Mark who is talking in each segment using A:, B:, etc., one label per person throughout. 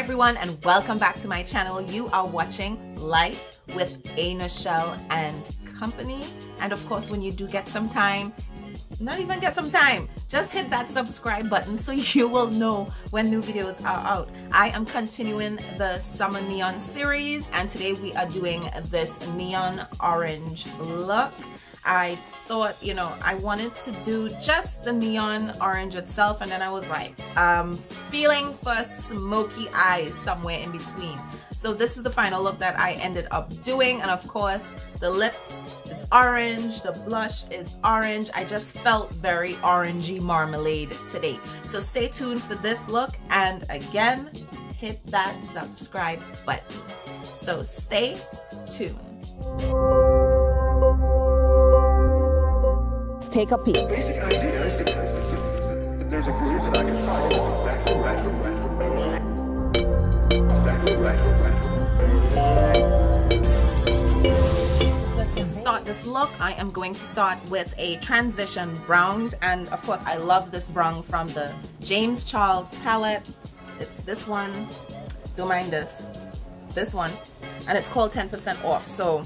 A: everyone, and welcome back to my channel. You are watching Life with A. Nichelle and Company. And of course, when you do get some time, not even get some time, just hit that subscribe button so you will know when new videos are out. I am continuing the Summer Neon series, and today we are doing this neon orange look. I thought, you know, I wanted to do just the neon orange itself, and then I was like, feeling for smoky eyes somewhere in between. So this is the final look that I ended up doing, and of course the lips is orange, the blush is orange. I just felt very orangey marmalade today. So stay tuned for this look, and again, hit that subscribe button. So stay tuned. Take a peek.
B: Basic idea is that there's a groove that I can follow. It's exactly right from right from right. Exactly right from right.
A: So to start this look, I am going to start with a transition brown, and of course I love this brown from the James Charles palette. It's this one. Don't mind this one, and it's called 10% off. So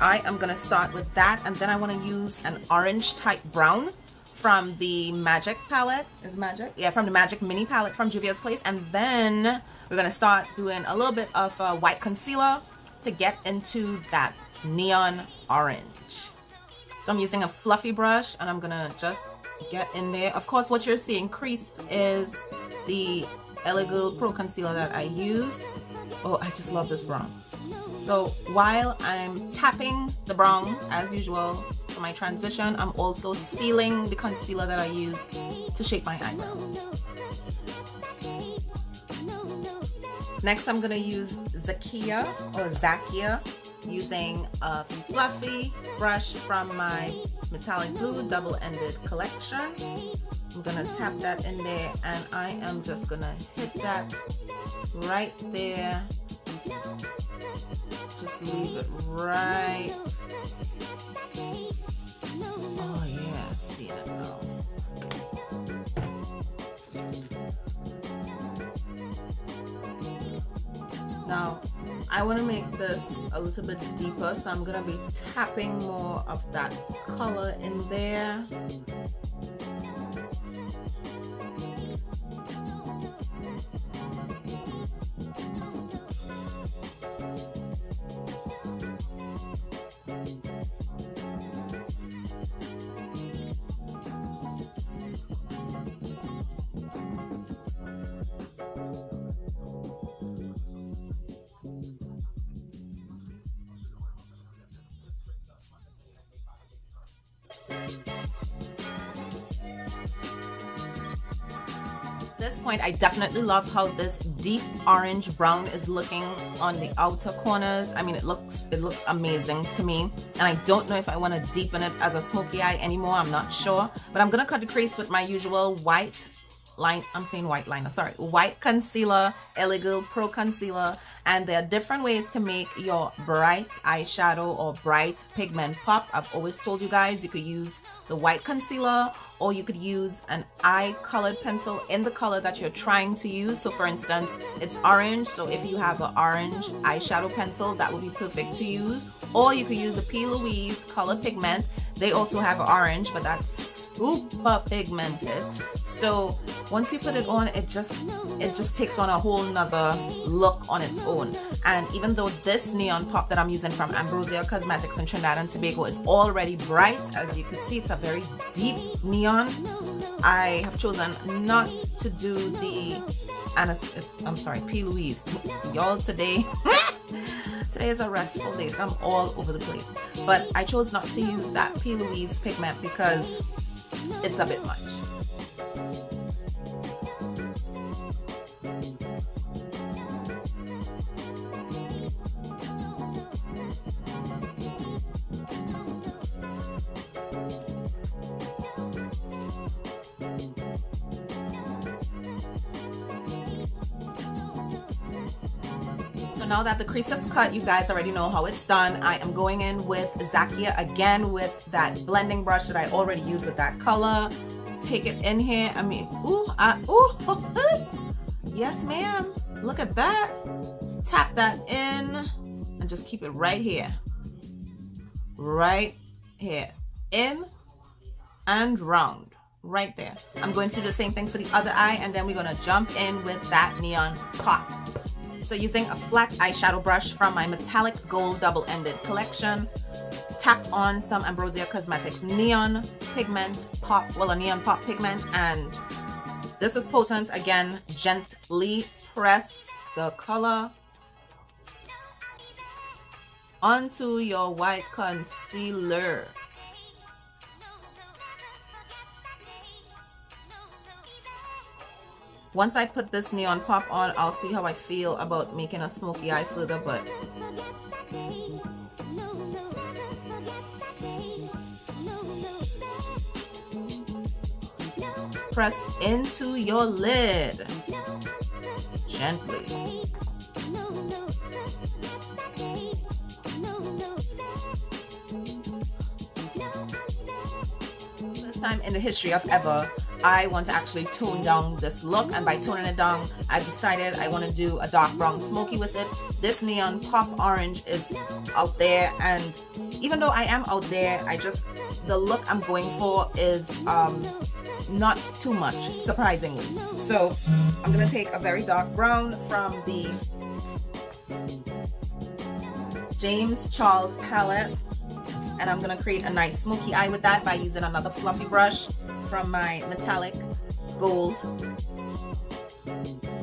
A: I am gonna start with that, and then I want to use an orange type brown from the Magic palette. Is it Magic? Yeah, from the Magic mini palette from Juvia's Place, and then we're gonna start doing a little bit of white concealer to get into that neon orange. So I'm using a fluffy brush, and I'm gonna just get in there. Of course, what you're seeing creased is the Elegant Pro Concealer that I use. Oh, I just love this brown. So while I'm tapping the brown as usual for my transition, I'm also sealing the concealer that I use to shape my eyebrows. Next, I'm gonna use Zakia using a fluffy brush from my Metallic Blue double-ended collection. I'm gonna tap that in there, and I am just gonna hit that right there. Just leave it right. Oh yeah, see it now. Now, I want to make this a little bit deeper, so I'm gonna be tapping more of that color in there. At this point, I definitely love how this deep orange brown is looking on the outer corners. I mean, it looks amazing to me, and I don't know if I want to deepen it as a smoky eye anymore. I'm not sure, but I'm gonna cut the crease with my usual white line. I'm saying white liner, sorry, white concealer, Elegant Pro Concealer. And there are different ways to make your bright eyeshadow or bright pigment pop. I've always told you guys you could use the white concealer, or you could use an eye colored pencil in the color that you're trying to use. So for instance, it's orange, so if you have an orange eyeshadow pencil, that would be perfect to use. Or you could use the P. Louise color pigment. They also have orange, but that's super pigmented. So once you put it on, it just takes on a whole nother look on its own. And even though this neon pop that I'm using from Ambrosia Cosmetics in Trinidad and Tobago is already bright, as you can see, it's a very deep neon, I have chosen not to do the P. Louise. Y'all, today is a restful day, so I'm all over the place. But I chose not to use that P. Louise pigment because it's a bit much. Now that the crease is cut, you guys already know how it's done. I am going in with Zakia again with that blending brush that I already used with that color. Take it in here. I mean, ooh, yes ma'am. Look at that. Tap that in and just keep it right here. Right here. In and round. Right there. I'm going to do the same thing for the other eye, and then we're going to jump in with that neon pop. So using a flat eyeshadow brush from my metallic gold double-ended collection, tapped on some Ambrosia Cosmetics neon pigment pop, well, a neon pop pigment, and this is potent. Again, gently press the color onto your white concealer. Once I put this neon pop on, I'll see how I feel about making a smoky eye further, but press into your lid gently. First time in the history of ever, I want to actually tone down this look, and by toning it down, I decided I want to do a dark brown smoky with it. This neon pop orange is out there, and even though I am out there, the look I'm going for is not too much, surprisingly. So I'm gonna take a very dark brown from the James Charles palette, and I'm gonna create a nice smoky eye with that by using another fluffy brush from my metallic gold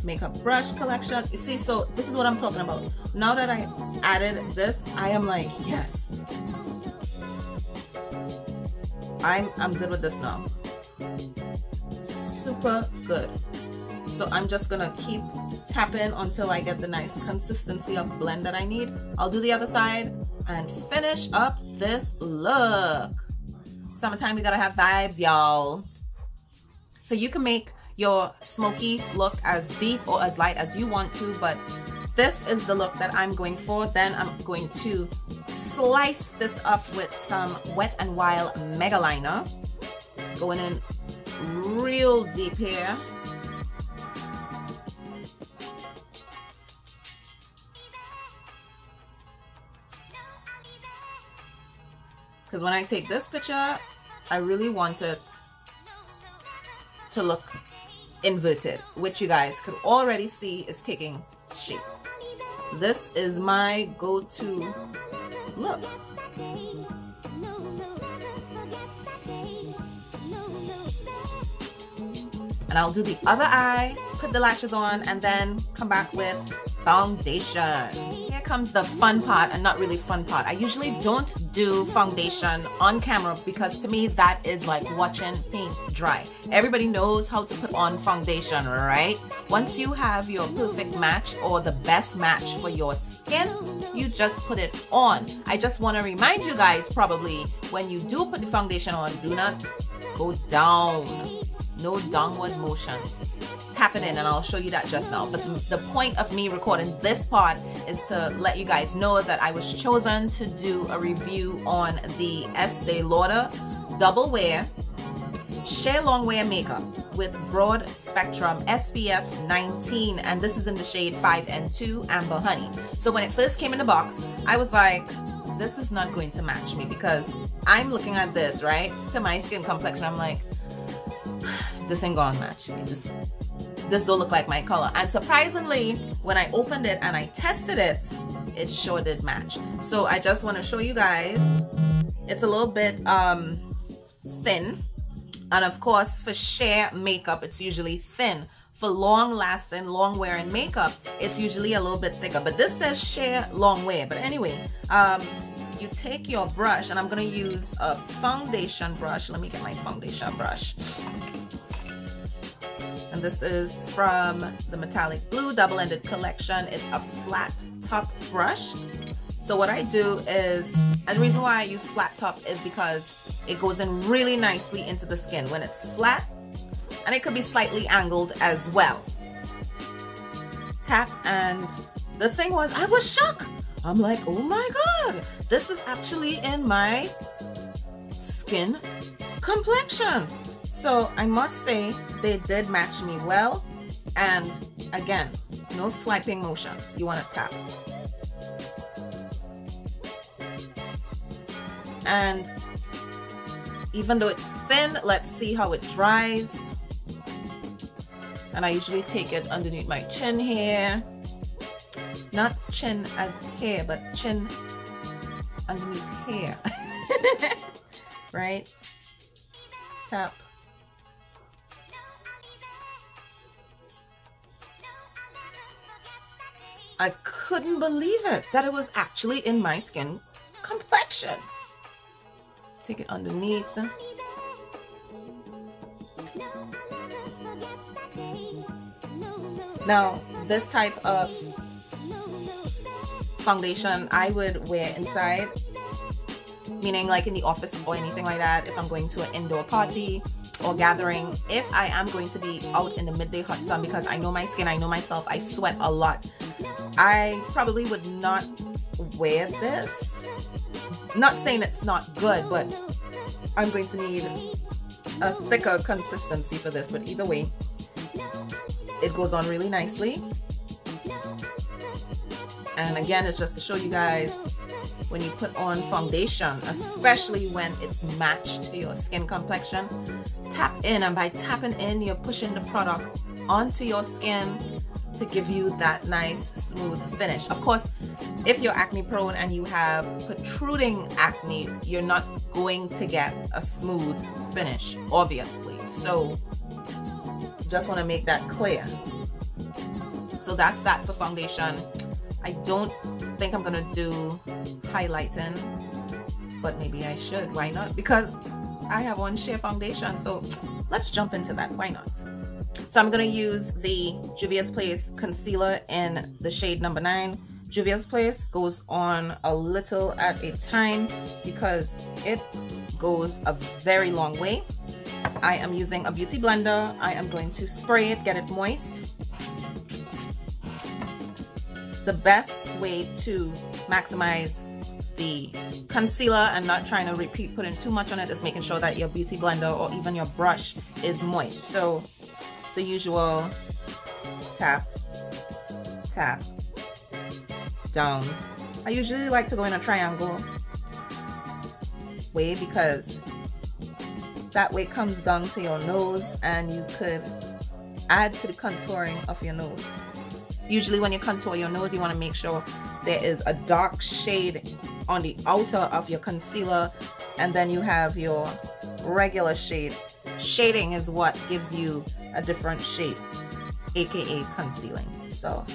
A: makeup brush collection. You see, so this is what I'm talking about. Now that I added this, I am like, yes, I'm good with this now. Super good. So I'm just gonna keep tapping until I get the nice consistency of blend that I need. I'll do the other side and finish up this look. Summertime, we gotta have vibes, y'all. So you can make your smoky look as deep or as light as you want to, but this is the look that I'm going for. Then I'm going to slice this up with some Wet n Wild Megaliner, going in real deep here. Because when I take this picture, I really want it to look inverted, which you guys could already see is taking shape. This is my go-to look. And I'll do the other eye, put the lashes on, and then come back with foundation. Here comes the fun part, and not really fun part. I usually don't do foundation on camera because to me that is like watching paint dry. Everybody knows how to put on foundation, right? Once you have your perfect match or the best match for your skin, you just put it on. I just want to remind you guys, probably when you do put the foundation on, do not go down. No downward motions. Tap it in, and I'll show you that just now. But the point of me recording this part is to let you guys know that I was chosen to do a review on the Estee Lauder Double Wear Sheer Long Wear Makeup with Broad Spectrum SPF 19, and this is in the shade 5N2 Amber Honey. So when it first came in the box, I was like, this is not going to match me, because I'm looking at this, right, to my skin complexion. I'm like, this ain't gonna match me. This don't look like my color. And surprisingly, when I opened it and I tested it, it sure did match. So I just want to show you guys, it's a little bit thin, and of course for sheer makeup it's usually thin. For long lasting, long wearing makeup, it's usually a little bit thicker, but this says sheer long wear. But anyway, you take your brush, and I'm gonna use a foundation brush. Let me get my foundation brush. And this is from the Metallic Blue Double-Ended Collection. It's a flat top brush. So what I do is, and the reason why I use flat top is because it goes in really nicely into the skin when it's flat, and it could be slightly angled as well. Tap, and the thing was, I was shocked. I'm like, oh my God, this is actually in my skin complexion. So I must say they did match me well. And again, No swiping motions. You want to tap. And even though it's thin, let's see how it dries. And I usually take it underneath my chin here. Not chin as hair, but chin underneath hair. Right? Tap. I couldn't believe it that it was actually in my skin complexion. Take it underneath. Now, this type of foundation I would wear inside, meaning like in the office or anything like that, if I'm going to an indoor party or gathering. If I am going to be out in the midday hot sun, because I know my skin, I know myself, I sweat a lot, I probably would not wear this. Not saying it's not good, but I'm going to need a thicker consistency for this. But either way, it goes on really nicely. And again, it's just to show you guys, when you put on foundation, especially when it's matched to your skin complexion, tap in. And by tapping in, you're pushing the product onto your skin to give you that nice smooth finish. Of course, if you're acne prone and you have protruding acne, you're not going to get a smooth finish, obviously. So just want to make that clear. So that's that for foundation. I don't think I'm gonna do highlighting, but maybe I should. Why not? Because I have on sheer foundation, so let's jump into that. Why not? So I'm gonna use the Juvia's Place concealer in the shade number 9. Juvia's Place goes on a little at a time because it goes a very long way. I am using a beauty blender. I am going to spray it, get it moist. The best way to maximize the concealer and not trying to repeat putting too much on it is making sure that your beauty blender or even your brush is moist. So the usual tap, tap, down. I usually like to go in a triangle way because that way it comes down to your nose and you could add to the contouring of your nose. Usually when you contour your nose, you want to make sure there is a dark shade on the outer of your concealer, and then you have your regular shade. Shading is what gives you a different shape, aka concealing. So,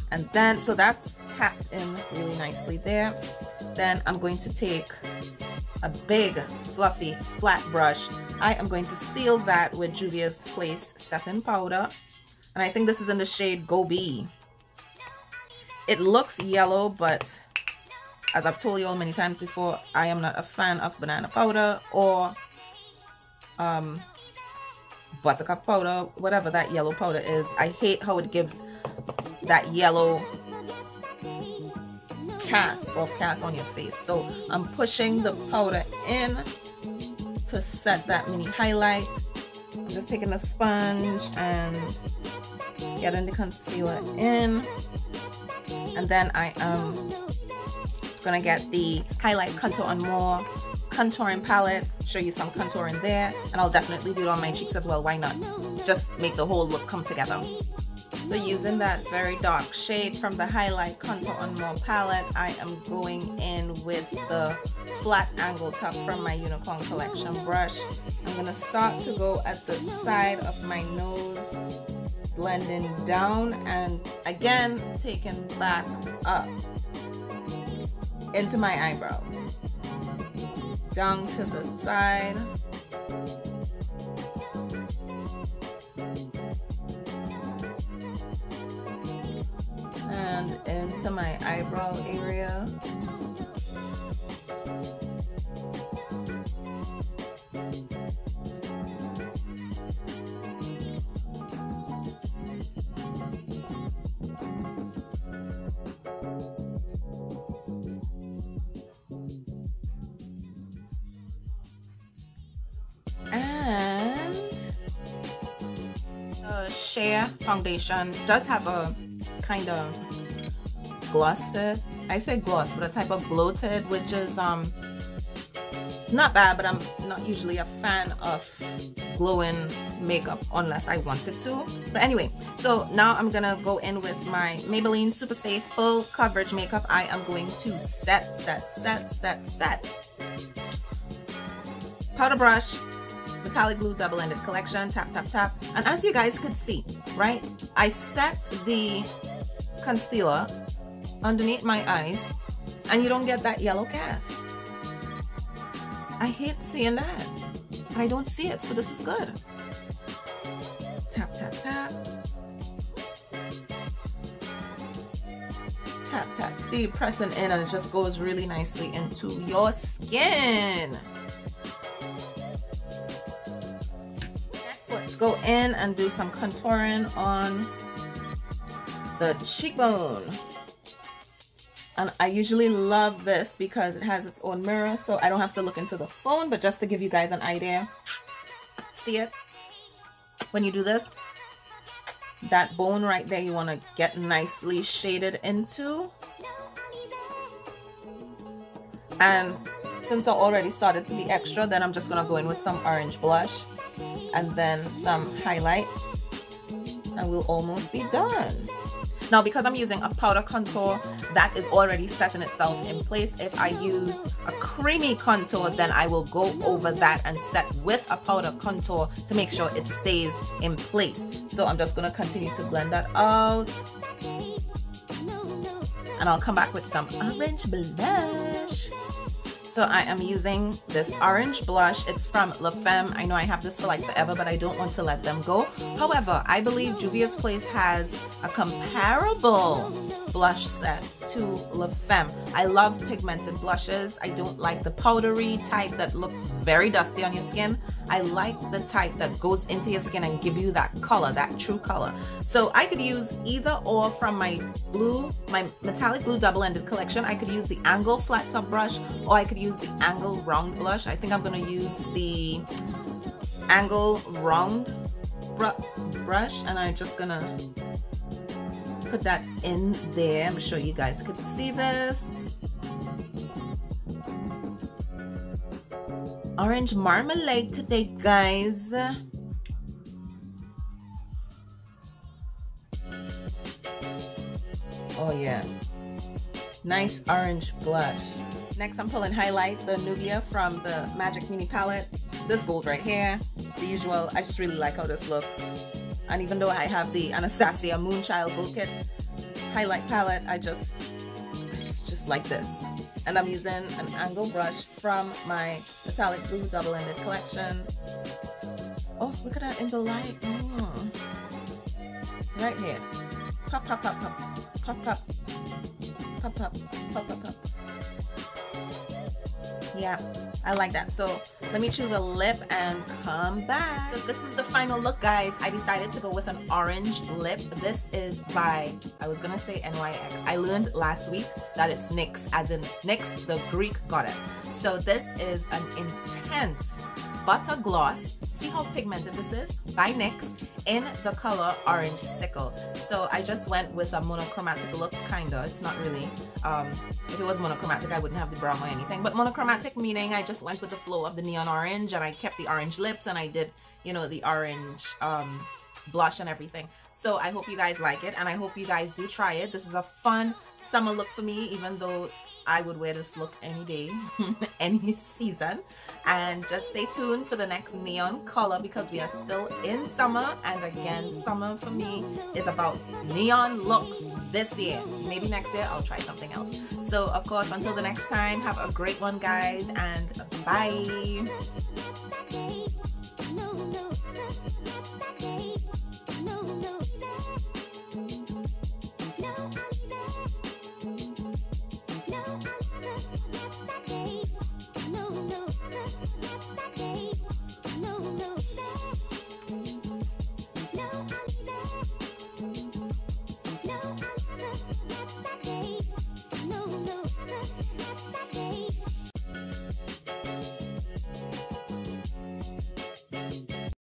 A: and then, so that's tapped in really nicely there. Then I'm going to take a big, fluffy, flat brush. I am going to seal that with Juvia's Place setting powder. And I think this is in the shade Go Be. It looks yellow, but as I've told you all many times before, I am not a fan of banana powder or buttercup powder, whatever that yellow powder is. I hate how it gives that yellow cast on your face. So I'm pushing the powder in to set that mini highlight. I'm just taking the sponge and getting the concealer in, and then I am gonna get the highlight contour on more contouring palette, show you some contouring there, and I'll definitely do it on my cheeks as well. Why not? Just make the whole look come together. So using that very dark shade from the highlight contour on more palette, I am going in with the flat angle top from my Unicorn Collection brush. I'm gonna start to go at the side of my nose, blending down and again taking back up into my eyebrows, down to the side, and into my eyebrow area. Sheer foundation. Does have a kind of gloss to it. I say gloss, but a type of glow to it, which is not bad, but I'm not usually a fan of glowing makeup unless I wanted to. But anyway, so now I'm gonna go in with my Maybelline Superstay Full Coverage Makeup. I am going to set. Powder brush, metallic glue double-ended collection, tap, tap, tap. And as you guys could see, right, I set the concealer underneath my eyes and you don't get that yellow cast. I hate seeing that, but I don't see it, so this is good. Tap, tap, tap. Tap, tap. See, pressing in and it just goes really nicely into your skin. Next, let's go in and do some contouring on the cheekbone. And I usually love this because it has its own mirror, so I don't have to look into the phone, but just to give you guys an idea. See it? When you do this, that bone right there you want to get nicely shaded into. And since I already started to be extra, then I'm just going to go in with some orange blush and then some highlight, and we'll almost be done. Now, because I'm using a powder contour that is already setting itself in place, if I use a creamy contour, then I will go over that and set with a powder contour to make sure it stays in place. So I'm just going to continue to blend that out. And I'll come back with some orange blush. So I am using this orange blush. It's from La Femme. I know I have this for like forever, but I don't want to let them go. However, I believe Juvia's Place has a comparable blush set to La Femme. I love pigmented blushes. I don't like the powdery type that looks very dusty on your skin. I like the type that goes into your skin and give you that color, that true color. So I could use either or from my metallic blue double-ended collection. I could use the angle flat top brush, or I could use the angle round blush. I think I'm going to use the angle round brush, and I'm just going to put that in there. I'm sure you guys could see this. Orange marmalade today, guys. Oh yeah, nice orange blush. Next, I'm pulling highlight, the Nubia from the Magic Mini palette. This gold right here, the usual. I just really like how this looks. And even though I have the Anastasia Moonchild Bouquet highlight palette, I just like this. And I'm using an angle brush from my metallic blue double-ended collection. Oh, look at that in the light. Oh. Right here. Pop, pop, pop, pop. Pop, pop. Pop, pop. Pop, pop, pop. Yeah, I like that. So let me choose a lip and come back. So this is the final look, guys. I decided to go with an orange lip. This is by, I was gonna say NYX. I learned last week that it's NYX, as in NYX, the Greek goddess. So this is an intense butter gloss. See how pigmented this is? By NYX in the color Orange Sickle. So I just went with a monochromatic look, kinda. It's not really, if it was monochromatic I wouldn't have the brown or anything, but monochromatic meaning I just went with the flow of the neon orange, and I kept the orange lips, and I did, you know, the orange blush and everything. So I hope you guys like it, and I hope you guys do try it. This is a fun summer look for me, even though I would wear this look any day, any season. And just stay tuned for the next neon color, because we are still in summer, and again, summer for me is about neon looks this year. Maybe next year I'll try something else. So of course, until the next time, have a great one, guys, and bye.